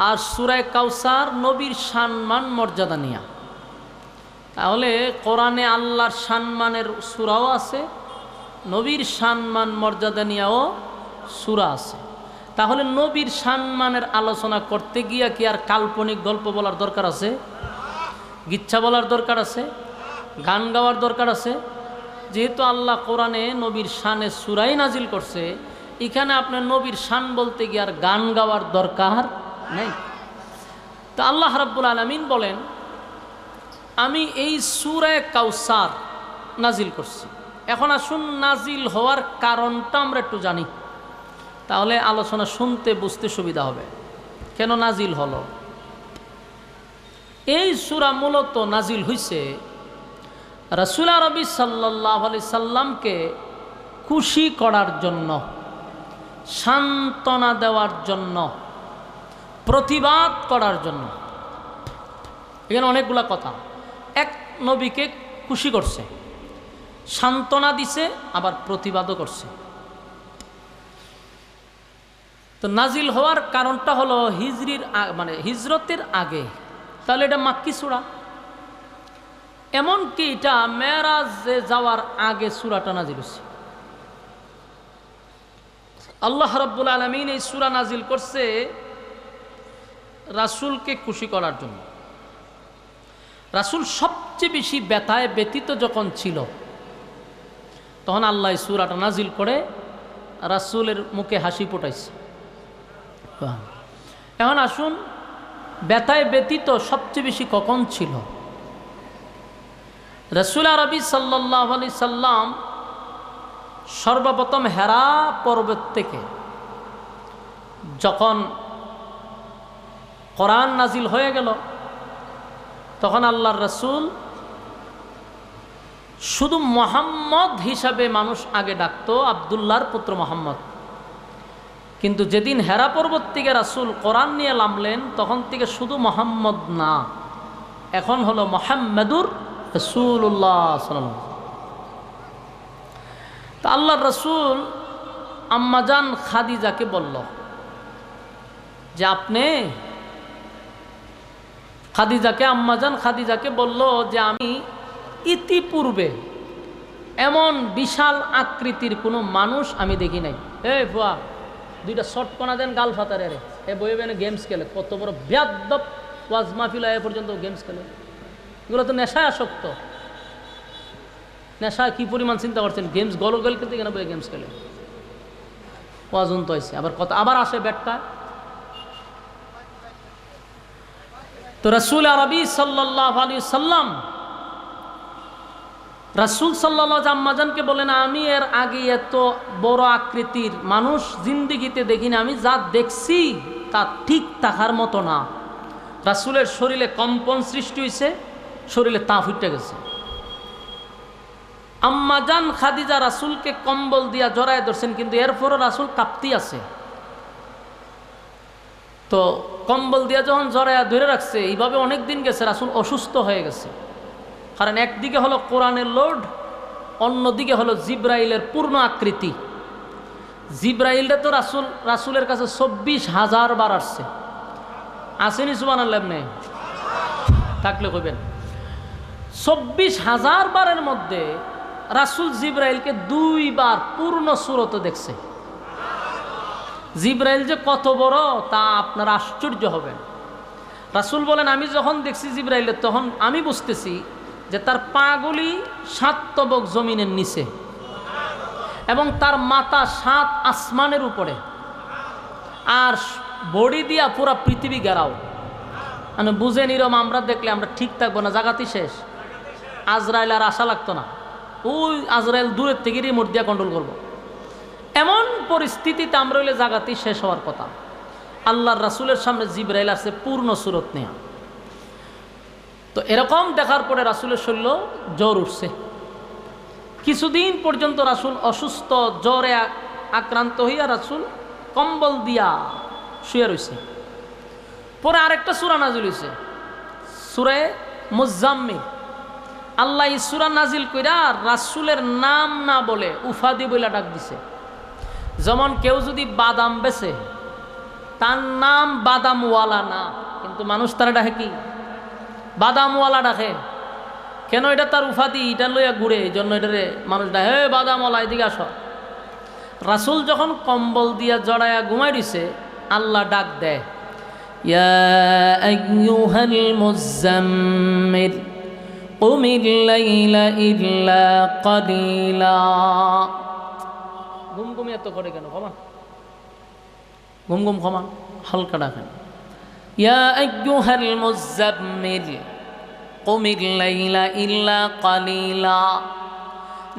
আর সূরা কাউসার নবীর সম্মান মর্যাদা নিয়া। তাহলে কোরআনে আল্লাহর সম্মানের সূরাও আছে, নবীর সম্মান মর্যাদা নিয়েও সূরা আছে। তাহলে নবীর সম্মানের আলোচনা করতে গিয়া কি আর কাল্পনিক গল্প বলার দরকার আছে? গিচ্ছা বলার দরকার আছে? গান গাওয়ার দরকার আছে? যেহেতু আল্লাহ কোরআনে নবীর শানে সূরাই নাজিল করছে, এখানে আপনার নবীর শান বলতে গিয়ে আর গান গাওয়ার দরকার নেই। তা আল্লাহ রাব্বুল আলামিন বলেন, আমি এই সূরা কাউসার নাজিল করছি। এখন আসুন নাজিল হওয়ার কারণটা আমরা একটু জানি, তাহলে আলোচনা শুনতে বুঝতে সুবিধা হবে। কেন নাজিল হলো? এই সূরা মূলত নাজিল হইছে রাসূল আরবি সাল্লাল্লাহু আলাইহি সাল্লামকে খুশি করার জন্য, সান্ত্বনা দেওয়ার জন্য, প্রতিবাদ করার জন্য। এখানে অনেকগুলা কথা। এক, নবীকে খুশি করছে, সান্ত্বনা দিছে, আবার প্রতিবাদও করছে। তো নাজিল হওয়ার কারণটা হলো হিজরতের আগে। তাহলে এটা মাক্কি সূরা। এমনকি এটা মেরাজে যাওয়ার আগে সূরাটা নাজিল হয়েছে। আল্লাহ রাব্বুল আলামিন এই সূরা নাজিল করছে রাসূলকে খুশি করার জন্য। রাসূল সবচেয়ে বেশি ব্যথায় ব্যতীত যখন ছিল, তখন আল্লাহ এই সূরাটা নাজিল করে রাসূলের মুখে হাসি ফোটাইছে। এখন আসুন, ব্যথায় ব্যতীত সবচেয়ে বেশি কখন ছিল? রাসূল আরবি সাল্লাল্লাহু আলাইহি সাল্লাম সর্বপ্রথম হেরা পর্বত থেকে যখন কোরআন নাজিল হয়ে গেল, তখন আল্লাহর রাসূল শুধু মুহাম্মদ হিসাবে মানুষ আগে ডাকতো, আব্দুল্লাহর পুত্র মুহাম্মদ। কিন্তু যেদিন হেরা পর্বত থেকে রাসূল কোরআন নিয়ে নামলেন, তখন থেকে শুধু মুহাম্মদ না, এখন হলো মুহাম্মাদুর রাসূলুল্লাহ সাল্লাল্লাহু আলাইহি ওয়াসাল্লাম। তা আল্লাহর রাসূল আম্মাজান খাদিজাকে বলল যে আপনি, আম্মাজান খাদিজাকে বলল যে আমি ইতিপূর্বে এমন বিশাল আকৃতির কোনো মানুষ আমি দেখি নাই। এই ফুয়া, দুইটা শর্ট কোনা দেন, গাল ফাতারে রে, এ বইয়ে বেনে গেমস খেলে, কত বড় বেয়াদ্দব ওয়াজ মাহফিল এ পর্যন্ত গেমস খেলে। এগুলো তো নেশায় আসক্ত। নেশায় কি পরিমাণ চিন্তা করছেন? গেমস গল খেলতে কেন বইয়ে গেমস খেলে, ওয়াজন তো হয়েছে, আবার কথা আবার আসে ব্যাটটা। তো রাসূল আরবি সাল্লাল্লাহু আলাইহি সাল্লাম, রাসূল সাল্লাল্লাহু আম্মাজানকে বলেন, আমি এর আগে এত বড় আকৃতির মানুষ জিন্দেগিতে দেখিনি, আমি যা দেখছি তা ঠিক থাকার মতো না। রাসূলের শরীরে কম্পন সৃষ্টি হয়েছে, শরীরে তাপ উঠে গেছে। আম্মাজান খাদিজা রাসূলকে কম্বল দিয়া জড়ায় ধরছেন, কিন্তু এরপরও রাসূল কাঁপতি আছে। তো কম্বল দিয়া যখন জড়ায়া ধরে রাখছে, এইভাবে অনেক দিন গেছে, রাসূল অসুস্থ হয়ে গেছে। কারণ একদিকে হলো কোরআনের লোড, অন্যদিকে হলো জিব্রাইলের পূর্ণ আকৃতি। জিব্রাইলটা তো রাসূলের কাছে 24,000 বার আসছে। আসেনি সুবহানাল্লাহ? নেই থাকলে কইবেন। 24,000 বারের মধ্যে রাসূল জিব্রাইলকে 2 বার পূর্ণ সূরতে দেখছে। জিব্রাইল যে কত বড় তা আপনার আশ্চর্য হবেন। রাসূল বলেন, আমি যখন দেখছি জিব্রাইলের, তখন আমি বুঝতেছি যে তার পাগুলি 7 তবক জমিনের নিচে এবং তার মাথা 7 আসমানের উপরে, আর বডি দিয়া পুরা পৃথিবী ঘেরাও। মানে বুঝে নিরম, আমরা দেখলে আমরা ঠিক থাকবো না, জাগাতি শেষ। আজরাইল আর আশা লাগতো না, ওই আজরাইল দূরের থেকে রিমোট দিয়া কন্ট্রোল করবো। এমন পরিস্থিতিতে আমরা হইলে জাগাতি শেষ হওয়ার কথা। আল্লাহর রাসূলের সামনে জিব্রাইল আসছে পূর্ণ সূরত নেয়া। তো এরকম দেখার পরে রাসূলের শরীর জ্বর উঠছে। কিছুদিন পর্যন্ত রাসূল অসুস্থ, জ্বরে আক্রান্ত হইয়া রাসূল কম্বল দিয়া শুয়ে রয়েছে। পরে আরেকটা সূরা নাজিল হয়েছে, সূরা মুজাম্মিল। আল্লাহ এই সূরা নাজিল কইরা রাসূলের নাম না বলে উফাদি বইলা ডাক দিছে। যেমন কেউ যদি বাদাম বেচে, তার নাম বাদামওয়ালা না, কিন্তু মানুষ তারা ডাকে কি বাদামওয়ালা ডাকে। কেন? এটা তার উপাধি, এটা লইয়া ঘুরে, এই জন্য এটারে মানুষ ডাকে হে বাদামওয়ালা এদিকে আসো। রাসূল যখন কম্বল দিয়া জড়ায়া ঘুমাই দিছে, আল্লাহ ডাক দেয়, ইয়া আইয়ুহাল মুযাম্মিল কুমিল লাইলা ইল্লা কালিলা। ঘুম এত করে কেন? ক্ষমা ঘুম ক্ষমা, হালকা ডাকেন। ইয়া আইয়ুহাল মুযাম্মিল কুমিল লাইলা ইল্লা কালিলা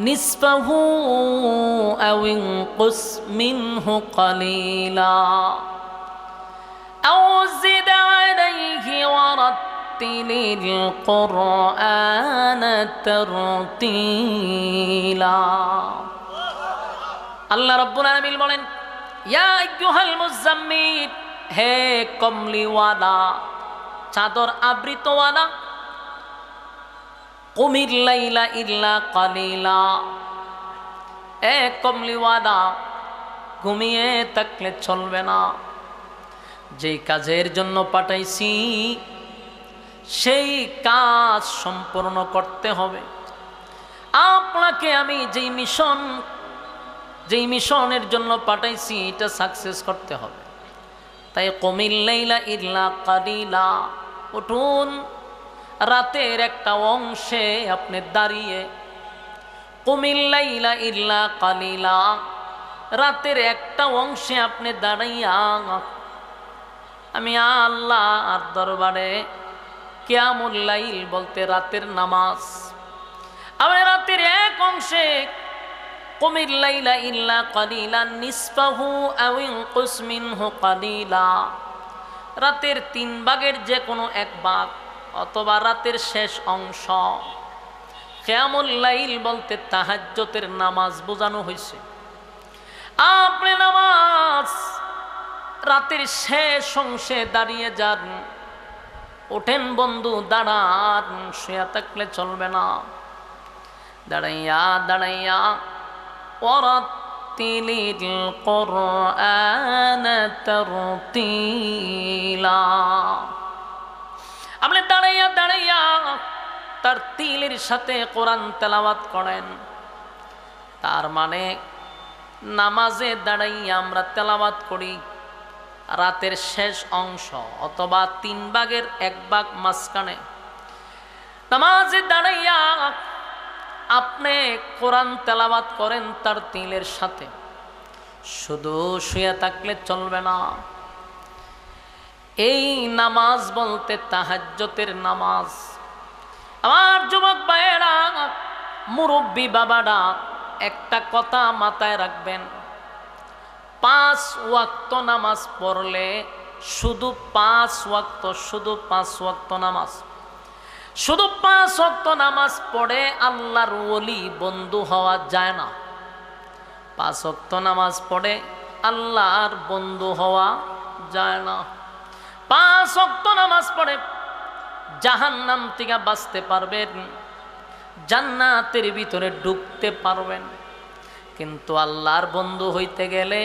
নিসফাহু আও ইনকুস মিনহু কালিলা আও জিদ আলাইহি ওয়ারাত্তিলিল কুরআনা তারতিলা। আল্লাহ রাব্বুল আলামিন বলেন, ইয়া আইয়ুহাল মুযাম্মিল, হে কমলিওয়ালা, চাদর আবৃতওয়ালা, কুমিল লাইলা ইল্লা কালিলা, এ কমলিওয়ালা, ঘুমিয়ে থাকলে চলবে না। যেই কাজের জন্য পাঠাইছি সেই কাজ সম্পূর্ণ করতে হবে। আপনাকে আমি যেই মিশনের জন্য পাঠাইছি এটা সাকসেস করতে হবে। তাই কুমিল লাইলা ইল্লা কালিলা, উঠুন, রাতের একটা অংশে আপনি দাঁড়িয়ে, কুমিল লাইলা ইল্লা কালিলা, রাতের একটা অংশে আপনি দাঁড়াইয়া আমি আল্লাহ আর দরবারে কিয়ামুল লাইল বলতে রাতের নামাজ, আমি রাতের এক অংশে কুমিল লাইলা ইল্লা কালিলা নিসফাহু আও ইনকুস মিনহু কালিলা, রাতের 3 ভাগের যে কোনো এক ভাগ অথবা রাতের শেষ অংশ। কিয়ামুল লাইল বলতে তাহাজ্জুদের নামাজ বোঝানো হয়েছে। আপনি নামাজ রাতের শেষ অংশে দাঁড়িয়ে যান, ওঠেন বন্ধু, দাঁড়ান, শুয়ে থাকলে চলবে না। দাঁড়াইয়া ওয়ারাত্তিলিল কুরআনা তারতিলা, আপনি দাঁড়াইয়া তার তিলের সাথে কোরআন তেলাওয়াত করেন। তার মানে নামাজে দাঁড়াইয়া আমরা তেলাওয়াত করি রাতের শেষ অংশ অথবা 3 ভাগের 1 ভাগ মাঝখানে। নামাজে দাঁড়াইয়া আপনি কোরআন তেলাওয়াত করেন তার তিলের সাথে, শুধু শুয়ে থাকলে চলবে না। এই নামাজ বলতে তাহাজ্জুদের নামাজ। আমার যুবক ভাইয়েরা, মুরব্বী বাবারা, একটা কথা মাথায় রাখবেন, 5 ওয়াক্ত নামাজ পড়লে শুধু 5 ওয়াক্ত, শুধু 5 ওয়াক্ত নামাজ, শুধু 5 ওয়াক্ত নামাজ পড়ে আল্লাহর ওলি বন্ধু হওয়া যায় না। 5 ওয়াক্ত নামাজ পড়ে আল্লাহর বন্ধু হওয়া যায় না। 5 ওয়াক্ত নামাজ পড়ে জাহান্নাম থেকে বাঁচতে পারবেন, জান্নাতের ভিতরে ঢুকতে পারবেন। কিন্তু আল্লাহর বন্ধু হইতে গেলে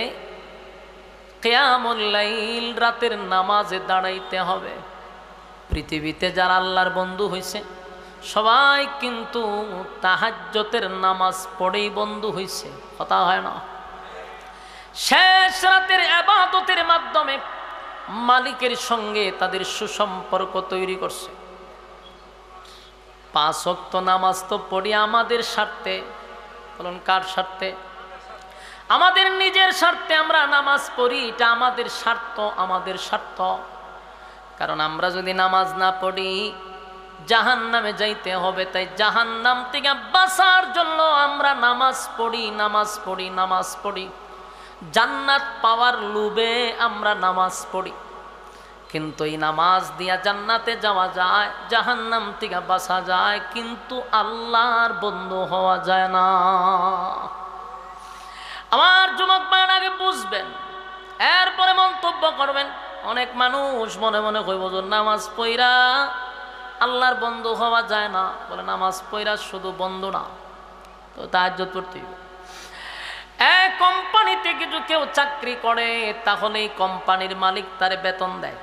কিয়ামুল লাইল রাতের নামাজে দাঁড়াইতে হবে। পৃথিবীতে যারা আল্লাহর বন্ধু হইছে সবাই কিন্তু তাহাজ্জুদের নামাজ পড়েই বন্ধু হইছে, কথা হয় না। শেষ রাতের ইবাদতের মাধ্যমে মালিকের সঙ্গে তাদের সুসম্পর্ক তৈরি করছে। 5 ওয়াক্ত নামাজ তো পড়ি আমাদের স্বার্থে, বলুন কার স্বার্থে? আমাদের নিজের স্বার্থে আমরা নামাজ পড়ি, এটা আমাদের স্বার্থ। কারণ আমরা যদি নামাজ না পড়ি জাহান্নামে যাইতে হবে, তাই জাহান্নাম থেকে বাঁচার জন্য আমরা নামাজ পড়ি। জান্নাত পাওয়ার লোভে আমরা নামাজ পড়ি, কিন্তু এই নামাজ দিয়া জান্নাতে যাওয়া যায়, জাহান্নাম থেকে বাঁচা যায়, কিন্তু আল্লাহর বন্ধু হওয়া যায় না। আমার যুবক ভাইরা আগে বুঝবেন, এরপরে মন্তব্য করবেন। অনেক মানুষ মনে মনে কইব যে নামাজ পড়া আল্লাহর বন্ধু হওয়া যায় না। বলে নামাজ পড়া শুধু বন্ধু না, তো তাহাজ্জুদ পড়তে হবে। কোম্পানিতে কিছু কেউ চাকরি করে তাহলে এই কোম্পানির মালিক তার বেতন দেয়।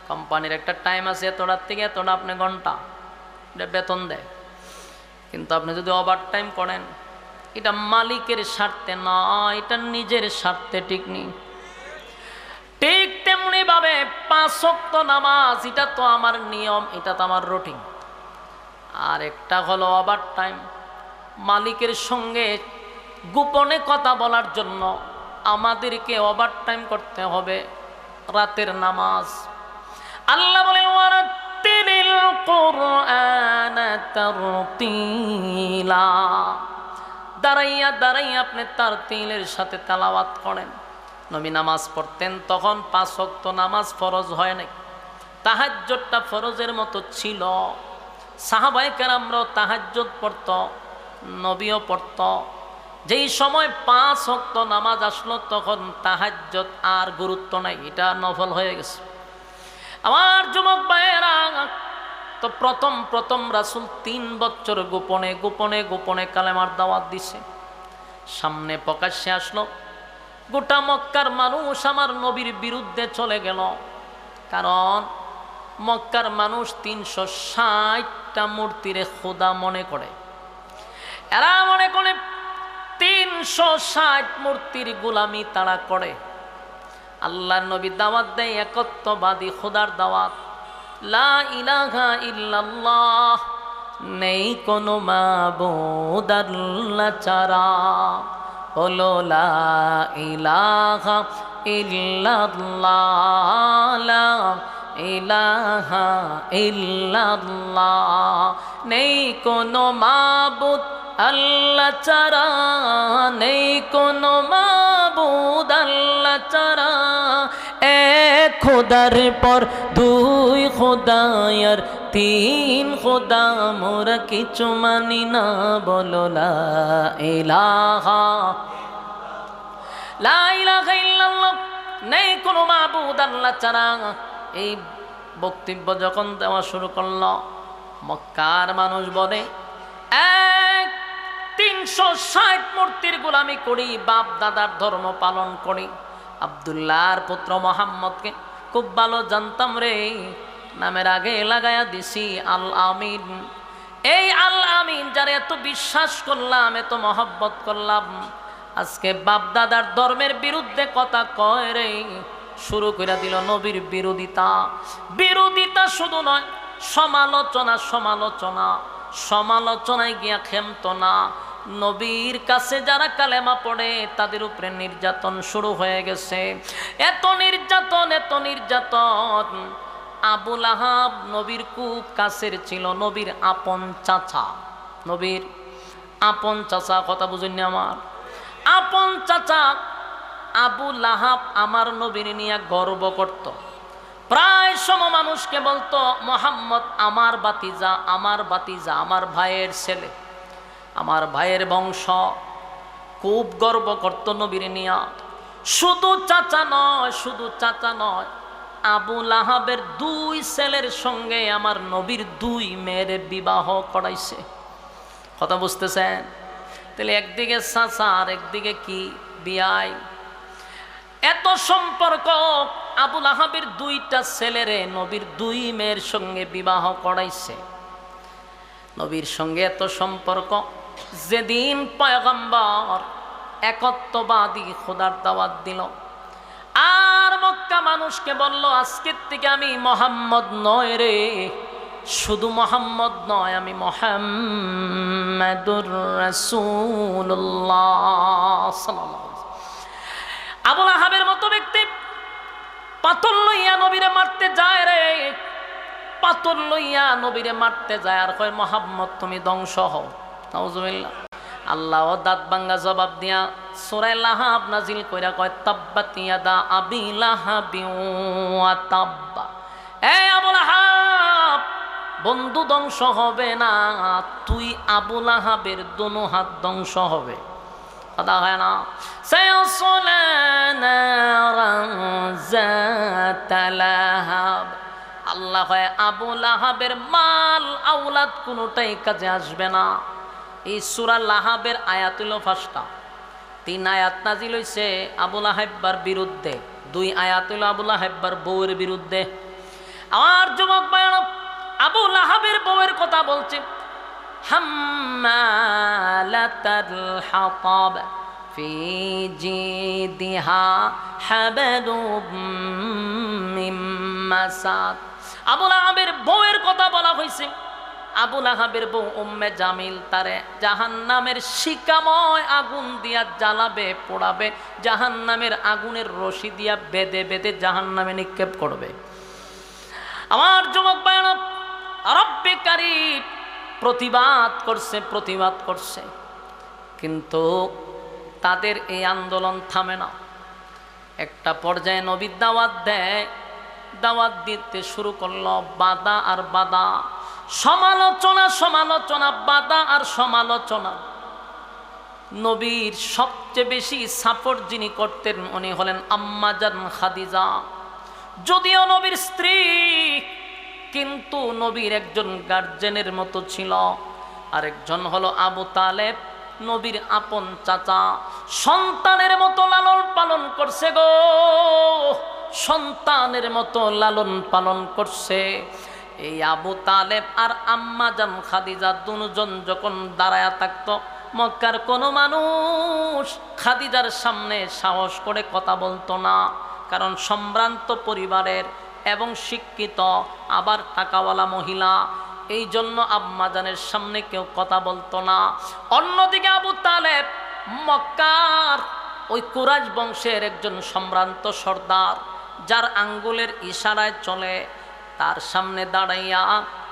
কোম্পানির একটা টাইম আছে, এতটার থেকে এতটা আপনি ঘন্টা, এটা বেতন দেয়। কিন্তু আপনি যদি ওভার টাইম করেন, এটা মালিকের স্বার্থে না, এটা নিজের স্বার্থে, ঠিক নেই। ঠিক তেমনি ভাবে 5 ওয়াক্ত নামাজ, এটা তো আমার নিয়ম, এটা তো আমার রুটিন। আর একটা হলো ওভার টাইম, মালিকের সঙ্গে গোপনে কথা বলার জন্য আমাদেরকে ওভার টাইম করতে হবে রাতের নামাজ। আল্লাহ বলেন ওয়ারাত্তিলিল কুরআনা তারতিলা, দাঁড়াইয়া দাঁড়াইয়া আপনি তারতিলের সাথে তেলাওয়াত করেন। নবী নামাজ পড়তেন তখন 5 ওয়াক্ত নামাজ ফরজ হয় নাই, তাহাজ্জুদটা ফরজের মতো ছিল। সাহাবায়ে কেরামরাও তাহাজ্জুদ পড়ত, নবীও পড়ত। যেই সময় 5 ওয়াক্ত নামাজ আসলো তখন তাহাজ্জুদ আর গুরুত্ব নাই, এটা নফল হয়ে গেছে। আমার যুবক ভাইয়েরা, তো প্রথম রাসূল 3 বছর গোপনে গোপনে গোপনে কালেমার দাওয়াত দিছে। সামনে প্রকাশ্যে আসলো, গোটা মক্কার মানুষ আমার নবীর বিরুদ্ধে চলে গেল। কারণ মক্কার মানুষ 360টা মূর্তিরে খোদা মনে করে। এরা মনে করে 360 মূর্তির গোলামি তারা করে। আল্লাহর নবী দাওয়াত দেয় একত্ববাদী খোদার দাওয়াত, লা ইলাহা ইল্লাল্লাহ, নেই কোনো মাবুদ আল্লাহ ছাড়া, বলো লা ইলাহা ইল্লাল্লাহ, লা ইলাহা ইল্লাল্লাহ, নেই কোনো মাবুদ আল্লাহ ছাড়া, নেই কোনো মাবুদ আল্লাহ ছাড়া, এক খোদার পর 2 খোদায়ার 3 খোদা, মোরা কিছু মানি না, বলো লা ইলাহা ইল্লাল্লাহ, নেই কোনো মাবুদ আল্লাহ ছাড়া। এই বক্তব্য যখন দেওয়া শুরু করল, মক্কার মানুষ বলে 360 মূর্তির গোলামি করি, বাপ দাদার ধর্ম পালন করি। আব্দুল্লাহর পুত্র মোহাম্মদকে খুব ভালো জানতাম রে, নামের আগে লাগায়া দিছি আল আমিন। এই আল আমিন যারা এত বিশ্বাস করলাম, এত মহব্বত করলাম, আজকে বাপ দাদার ধর্মের বিরুদ্ধে কথা কয় রে, শুরু করে দিল নবীর বিরোধিতা। বিরোধিতা শুধু নয়, সমালোচনা সমালোচনা সমালোচনায় গিয়া ক্ষমত না। নবীর কাছে যারা কালেমা পড়ে তাদের উপরে নির্যাতন শুরু হয়ে গেছে। এত নির্যাতন, এত নির্যাতন। আবু লাহাব নবীর খুব কাছের ছিল, নবীর আপন চাচা, নবীর আপন চাচা, কথা বুঝেননি আমার? আপন চাচা আবু লাহাব আমার নবীর নিয়ে গর্ব করত। প্রায় সম মানুষকে বলতো মোহাম্মদ আমার বাতিজা, আমার বাতিজা, আমার ভাইয়ের ছেলে, আমার ভাইয়ের বংশ। খুব গর্ব করত নবীর নিয়া। শুধু চাচা নয়, শুধু চাচা নয়, আবু লাহাবের 2 ছেলের সঙ্গে আমার নবীর 2 মেয়ের বিবাহ করাইছে। কথা বুঝতেছেন? তাহলে একদিকে চাচা আর একদিকে কি বিয়াই। এত সম্পর্ক। আবু লাহাবের 2টা ছেলেরে নবীর 2 মেয়ের সঙ্গে বিবাহ করাইছে। নবীর সঙ্গে এত সম্পর্ক, যেদিন পয়গম্বর একত্ববাদী খোদার দাওয়াত দিল আর মক্কা মানুষকে বলল আজকের থেকে আমি মোহাম্মদ নয় রে, শুধু মোহাম্মদ নয়, আমি মুহাম্মাদুর রাসূলুল্লাহ সাল্লাল্লাহু আলাইহি ওয়াসাল্লাম। আবু লাহাবের মতো ব্যক্তি পাথর লইয়া নবীরে মারতে যায় রে, পাথর লইয়া নবীরে মারতে যায় আর কয় মুহাম্মদ তুমি ধ্বংস হও। নাউজুবিল্লাহ। আল্লাহ দাঁত ভাঙ্গা জবাব দিয়া সূরা লাহাব নাজিল কইরা কয় তাব্বাত ইয়াদা আবি লাহাবি ওয়া তাব্বা। এই আবু লাহাব, বন্ধু ধ্বংস হবে না, তুই আবু লাহাবের দোনো হাত ধ্বংস হবে। কথা হয় না? সায়াসলা নারান যাতা লাহাব। আল্লাহ হয় আবু লাহাবের মাল আওলাদ কোনোটাই কাজে আসবে না। এই সূরা লাহাবের আয়াত হলো 5টা। 3 আয়াত নাজিল হইছে আবু লাহাবের বিরুদ্ধে, 2 আয়াত হইল আবু লাহাবের বউয়ের বিরুদ্ধে। আমার যুবক ভাইরা, আবু লাহাবের বউয়ের কথা বলছে, হাম্মালাতাল হাতাব ফি জিদিহা হাবলুম মিন মাসাদ। আবু লাহাবের বউয়ের কথা বলা হয়েছে। আবু লাহাবের বউ উম্মে জামিল তারে জাহান্নামের শিকাময় আগুন দিয়া জ্বালাবে, পোড়াবে, জাহান্নামের আগুনের রশি দিয়া বেঁধে বেঁধে জাহান্নামে নিক্ষেপ করবে। আমার যুবক ভাইরা, রব্বে কারীম প্রতিবাদ করছে, কিন্তু তাদের এই আন্দোলন থামে না। একটা পর্যায়ে নবী দাওয়াত দিতে শুরু করলো, বাধা আর বাধা, সমালোচনা, বাধা আর সমালোচনা। নবীর সবচেয়ে বেশি সাপোর্ট যিনি করতেন উনি হলেন আম্মা জান খাদিজা। যদিও নবীর স্ত্রী, কিন্তু নবীর একজন গার্জেনের মতো ছিল। আরেকজন হলো আবু তালেব, নবীর আপন চাচা। সন্তানের মতো লালন পালন করছে গো, সন্তানের মতো লালন পালন করছে। এই আবু তালেব আর আম্মা জান খাদিজা দুজন যখন দাঁড়ায়া থাকতো, মক্কার কোনো মানুষ খাদিজার সামনে সাহস করে কথা বলতো না, কারণ সম্ভ্রান্ত পরিবারের এবং শিক্ষিত, আবার টাকাওয়ালা মহিলা, এই জন্য আম্মা জানের সামনে কেউ কথা বলতো না। অন্যদিকে আবু তালেব মক্কার ওই কুরাইশ বংশের একজন সম্ভ্রান্ত সর্দার, যার আঙ্গুলের ইশারায় চলে, তার সামনে দাঁড়াইয়া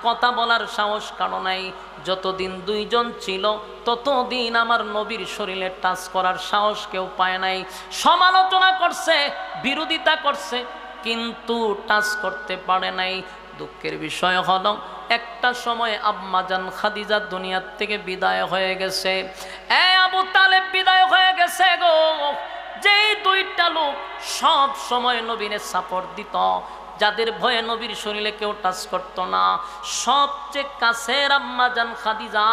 কথা বলার সাহস কারো নাই। যতদিন দুইজন ছিল ততদিন আমার নবীর শরীরে টাচ করার সাহস কেউ পায় নাই। সমালোচনা করছে, বিরোধিতা করছে, কিন্তু টাচ করতে পারে নাই। দুঃখের বিষয় হলো একটা সময় আম্মা জান খাদিজা দুনিয়ার থেকে বিদায় হয়ে গেছে। আবু তালেব বিদায় হয়ে গেছে গো। যেই দুইটা লোক সব সময় নবীরে সাপোর্ট দিত, যাদের ভয়ে নবীর শরীরে কেউ টাচ করত না, সবচেয়ে কাছের আম্মা জান খাদিজা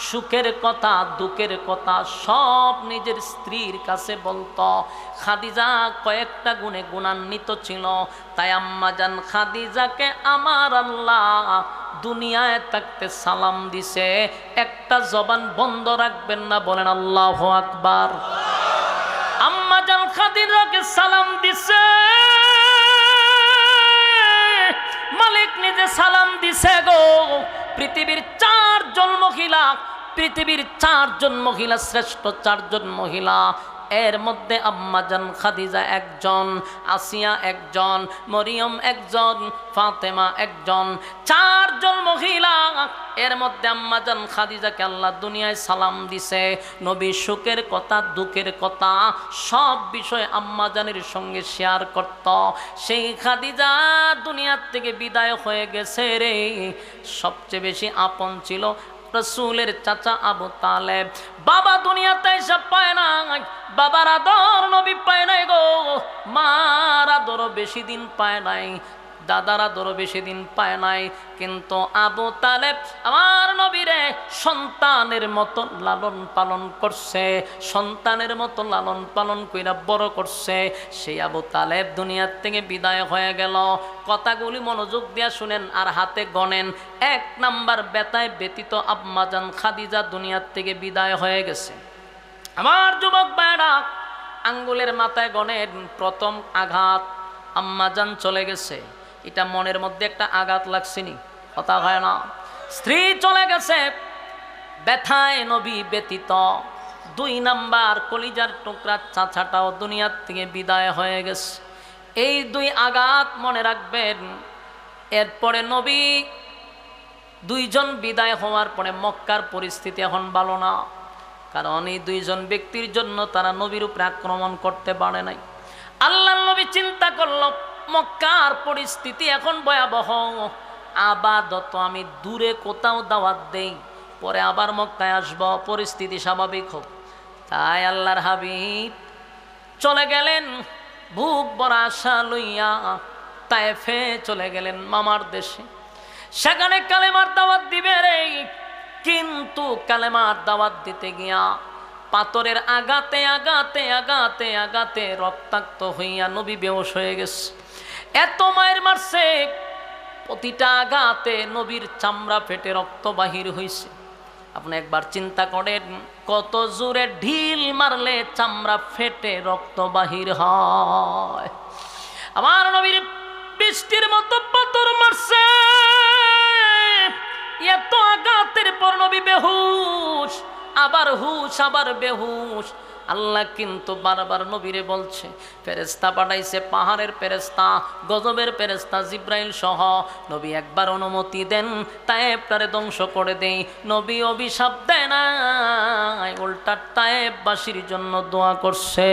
সুখের কথা দুঃখের কথা সব নিজের স্ত্রীর কাছে বলতো। খাদিজা কয়েকটা গুণে গুণান্বিত ছিল, তাই আম্মা জান খাদিজাকে আমার আল্লাহ দুনিয়ায় থাকতে সালাম দিছে। একটা জবান বন্ধ রাখবেন না, বলেন আল্লাহু আকবার। আম্মা জান খাদিজাকে সালাম দিছে, মালিক নিজে সালাম দিছে গো। পৃথিবীর 4 জন মহিলা, শ্রেষ্ঠ 4 জন মহিলা, এর মধ্যে আম্মা জান খাদিজা একজন, আসিয়া একজন, মরিয়ম একজন, ফাতেমা একজন, 4 জন মহিলা। এর মধ্যে আম্মা জান খাদিজাকে আল্লাহ দুনিয়ায় সালাম দিছে। নবী সুখের কথা দুঃখের কথা সব বিষয় আম্মা জানের সঙ্গে শেয়ার করত। সেই খাদিজা দুনিয়ার থেকে বিদায় হয়ে গেছে রে। সবচেয়ে বেশি আপন ছিল রাসূলের চাচা আবু তালেব। বাবা দুনিয়াতে এসে পায় না, বাবার আদর নবী পায় নাই গো। মার আদর বেশি দিন পায় নাই, দাদার আদর বেশি দিন পায় নাই, কিন্তু আবু তালেব আমার নবীরে সন্তানের মতো লালন পালন করছে, সন্তানের মতো লালন পালন কইরা বড় করছে। সেই আবু তালেব দুনিয়ার থেকে বিদায় হয়ে গেল। কথাগুলি মনোযোগ দিয়া শুনেন আর হাতে গণেন। 1 নাম্বার ব্যথায় ব্যতীত আম্মা জান খাদিজা দুনিয়ার থেকে বিদায় হয়ে গেছে। আমার যুবক ভাইরা, আঙ্গুলের মাথায় গণেন, প্রথম আঘাত আম্মা জান চলে গেছে। এটা মনের মধ্যে একটা আঘাত লাগছেনি, কথা হয় না। স্ত্রী চলে গেছে, ব্যথায় নবী ব্যতীত। 2 নাম্বার কলিজার টুকরা চাচাটাও দুনিয়ার থেকে বিদায় হয়ে গেছে। এই 2 আঘাত মনে রাখবেন। এরপরে নবী 2 জন বিদায় হওয়ার পরে মক্কার পরিস্থিতি এখন ভালো না, কারণ এই 2 জন ব্যক্তির জন্য তারা নবীর উপরে আক্রমণ করতে পারে নাই। আল্লাহর নবী চিন্তা করল, মক্কার পরিস্থিতি এখন ভয়াবহ, আপাতত আমি দূরে কোথাও দাওয়াত দেই, পরে আবার মক্কায় আসব, পরিস্থিতি স্বাভাবিক হোক। তাই আল্লাহর হাবিব চলে গেলেন বুক ভরা আশা লইয়া, তায়েফে চলে গেলেন মামার দেশে। সেখানে কালেমার দাওয়াত দিবে রে, কিন্তু কালেমার দাওয়াত দিতে গিয়া পাথরের আঘাতে আঘাতে আঘাতে আঘাতে রক্তাক্ত হইয়া নবী বেহুশ হয়ে গেছে। এত মায়ের মারছে, প্রতিটা আঘাতে নবীর চামড়া ফেটে রক্ত বাহির হইছে। আপনি একবার চিন্তা করেন, কত জোরে ঢিল মারলে চামড়া ফেটে রক্ত বাহির হয়। আমার নবীর বৃষ্টির মতো পাথর মারছে, এত আঘাতের পর নবী বেহুশ, আবার হুশ আবার বেহুশ। আল্লাহ কিন্তু বারবার নবীরে বলছে, ফেরেশতা পাঠাইছে, পাহাড়ের ফেরেশতা, গজবের ফেরেশতা জিব্রাইল সহ। নবী একবার অনুমতি দেন, তায়েবটারে ধ্বংস করে দেই। নবী অভিশাপ দেয় না, উল্টা তায়েববাসীর জন্য দোয়া করছে।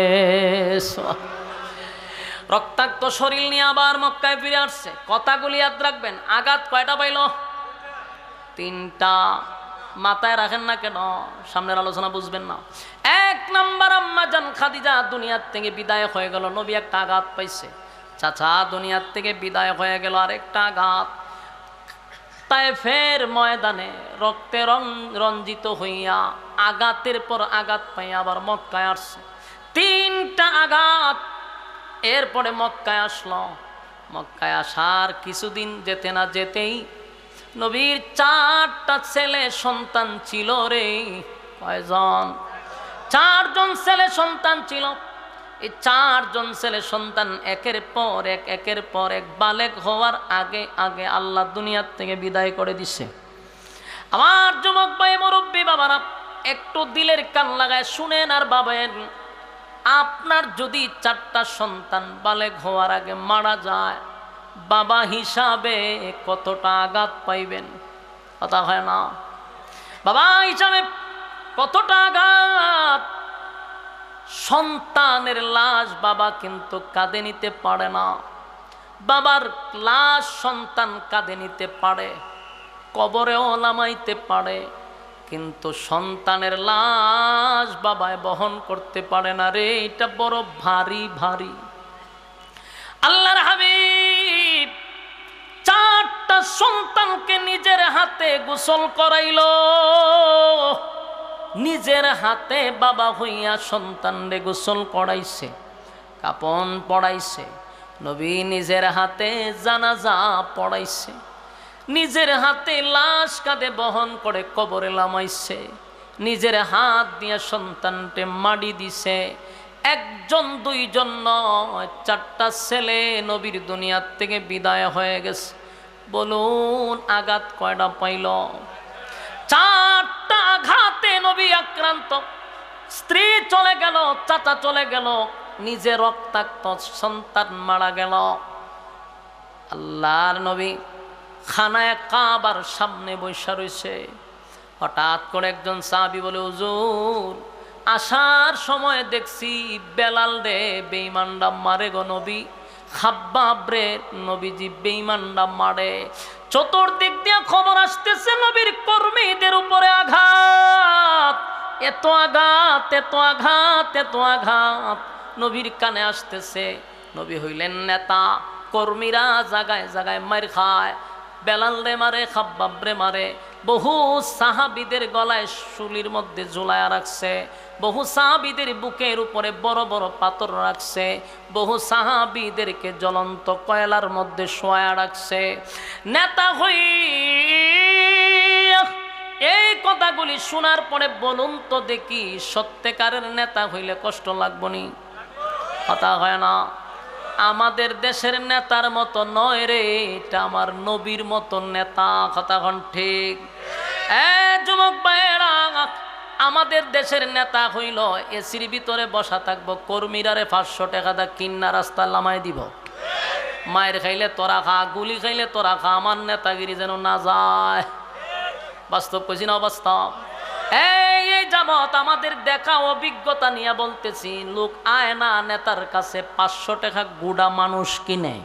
রক্তাক্ত শরীর নিয়ে আবার মক্কায় ফিরে আসছে। কথাগুলি ইয়াদ রাখবেন। আঘাত কয়টা পাইল? 3টা। মাথায় রাখেন না কেন? সামনের আলোচনা বুঝবেন না। 1 নাম্বার, আম্মা জান খাদিজা দুনিয়ার থেকে বিদায় হয়ে গেল, নবী একটা আঘাত পাইছে। চাচা দুনিয়ার থেকে বিদায় হয়ে গেল, আরেকটা আঘাত। তায়েফের ময়দানে রক্তে রঞ্জিত হইয়া আঘাতের পর আঘাত পাইয়া আবার মক্কায় আসছে। 3টা আঘাত। এরপরে মক্কায় আসলো। মক্কায় আসার কিছুদিন যেতে না যেতেই নবীর 4টা ছেলে সন্তান ছিল রে। কয়জন? 4 জন ছেলে সন্তান ছিল। এই 4 জন ছেলে সন্তান একের পর এক বালেগ হওয়ার আগে আগে আল্লাহ দুনিয়ার থেকে বিদায় করে দিছে। আমার যুবক ভাই, মুরব্বী বাবারা, একটু দিলের কান লাগায় শুনেন আর ভাবেন, আপনার যদি 4টা সন্তান বালেগ হওয়ার আগে মারা যায়, বাবা হিসাবে কতটা আঘাত পাইবেন? কথা হয় না? বাবা হিসাবে কতটা আঘাত। সন্তানের লাশ বাবা কিন্তু কাঁধে নিতে পারে না। বাবার লাশ সন্তান কাঁধে নিতে পারে, কবরেও নামাইতে পারে, কিন্তু সন্তানের লাশ বাবায় বহন করতে পারে না রে। এটা বড় ভারী ভারী। আল্লাহর হাবিব 4টা সন্তানকে নিজের হাতে গোসল করাইল। নিজের হাতে বাবা হইয়া সন্তানরে গোসল করাইছে, কাপন পড়াইছে। নবী নিজের হাতে জানাজা পড়াইছে, নিজের হাতে লাশ কাঁধে বহন করে কবরে নামাইছে, নিজের হাত দিয়ে সন্তানকে মাটি দিছে। 1 জন 2 জন নয়, 4টা ছেলে নবীর দুনিয়ার থেকে বিদায় হয়ে গেছে। বলুন আঘাত কয়টা পাইল? 4টা আঘাতে নবী আক্রান্ত। স্ত্রী চলে গেল, চাচা চলে গেল, নিজে রক্তাক্ত সন্তান মারা গেল। আল্লাহর নবী খানায় কাবার সামনে বসে রয়েছে। হঠাৎ করে একজন সাহাবী বলে, হুজুর আসার সময় দেখছি বেলাল রে বেঈমানরা মারে গো নবী। খাব্বাব রে নবীজি বেঈমানরা মারে। চতুর্দিক দিয়ে খবর আসতেছে নবীর কর্মীদের উপরে আঘাত, এত আঘাত, এত আঘাত, এত আঘাত নবীর কানে আসতেছে। নবী হইলেন নেতা, কর্মীরা জায়গায় জায়গায় মার খায়। বেলাল রে মারে, খাব্বাব রে মারে। বহু সাহাবীদের গলায় শুলির মধ্যে ঝুলায়া রাখছে, বহু সাহাবীদের বুকের উপরে বড় বড় পাথর রাখছে, বহু সাহাবীদেরকে জ্বলন্ত কয়লার মধ্যে শোয়া রাখছে। নেতা হই এই কথাগুলি শোনার পরে বলুন তো দেখি, সত্যিকারের নেতা হইলে কষ্ট লাগবনি? কথা হয় না? আমাদের দেশের নেতার মতো নয় রে, এটা আমার নবীর মতো নেতা। কথা হন ঠিক? যুবক ভাইয়েরা, আমাদের দেশের নেতা হইল এসির ভিতরে বসা থাকবো, কর্মীরারে 500 টাকা দা কিন্না রাস্তা লামাই দিব। মায়ের খাইলে তোরা খা, গুলি খাইলে তোরা খা, আমার নেতাগিরি যেন না যায়। বাস্তব কইছি না অবাস্তব? এই যাবত আমাদের দেখা অভিজ্ঞতা নিয়ে বলতেছি, লোক আয় না নেতার কাছে 500 টাকা গুড়া মানুষ কিনে।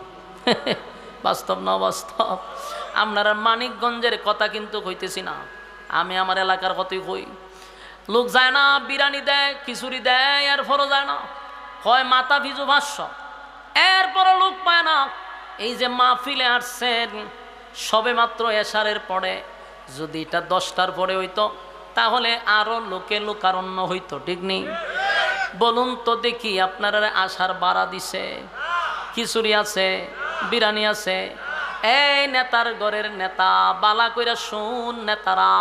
বাস্তব না অবাস্তব? আপনারা মানিকগঞ্জের কথা কিন্তু কইতেছি না, আমি আমার এলাকার কথাই কই। লোক যায় না, বিরিয়ানি দেয়, খিচুড়ি দেয়, এরপরও যায় না, হয় মাথা ভিজু 500, এরপরও লোক পায় না। এই যে মাহফিলে আসছেন সবে মাত্র এশারের পরে, যদি এটা 10টার পরে হইতো তাহলে আরো লোকে লোকারণ্য হইতো, ঠিক নেই? বলুন তো দেখি, আপনারা আশার বাড়া দিছে, খিচুড়ি আছে, বিরিয়ানি আছে। এই নেতার ঘরের নেতা, বালা কইরা শুন নেতারা,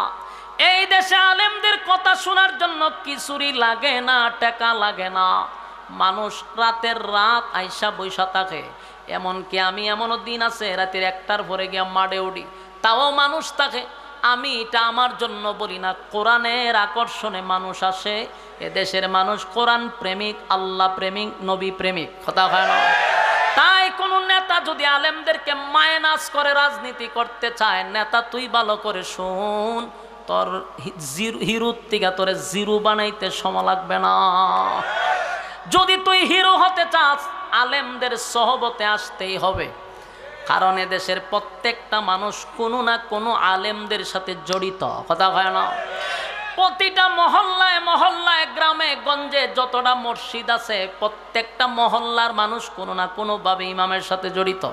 এই দেশে আলেমদের কথা শোনার জন্য খিচুড়ি লাগে না, টাকা লাগে না। মানুষ রাতের রাত আইসা বৈশা থাকে। এমনকি আমি এমনও দিন আছে রাতের 1টার পরে গিয়া মাঠে উঠি, তাও মানুষ থাকে। আমি এটা আমার জন্য বলি না, কোরআনের আকর্ষণে মানুষ আসে। এদেশের মানুষ কোরআন প্রেমিক, আল্লাহ প্রেমিক, নবী প্রেমিক, কথা হয় না? তাই কোন নেতা যদি আলেমদেরকে মাইনাস করে রাজনীতি করতে চায়, নেতা তুই ভালো করে শুন, তোর হিরোর থেকে তোরে জিরো বানাইতে সময় লাগবে না। যদি তুই হিরো হতে চাস, আলেমদের সহবতে আসতেই হবে। কারণ এদেশের প্রত্যেকটা মানুষ কোনো না কোনো আলেমদের সাথে জড়িত, কথা হয় না? প্রতিটা মহল্লায় মহল্লায়, গ্রামে গঞ্জে যতটা মসজিদ আছে, প্রত্যেকটা মহল্লার মানুষ কোনো না কোনোভাবে ইমামের সাথে জড়িত।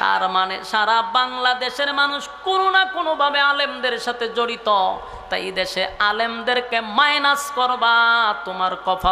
তার মানে সারা বাংলাদেশের মানুষ কোনো না কোনোভাবে আলেমদের সাথে জড়িত। তাই দেশে আলেমদেরকে মাইনাস করবা, তোমার কপাল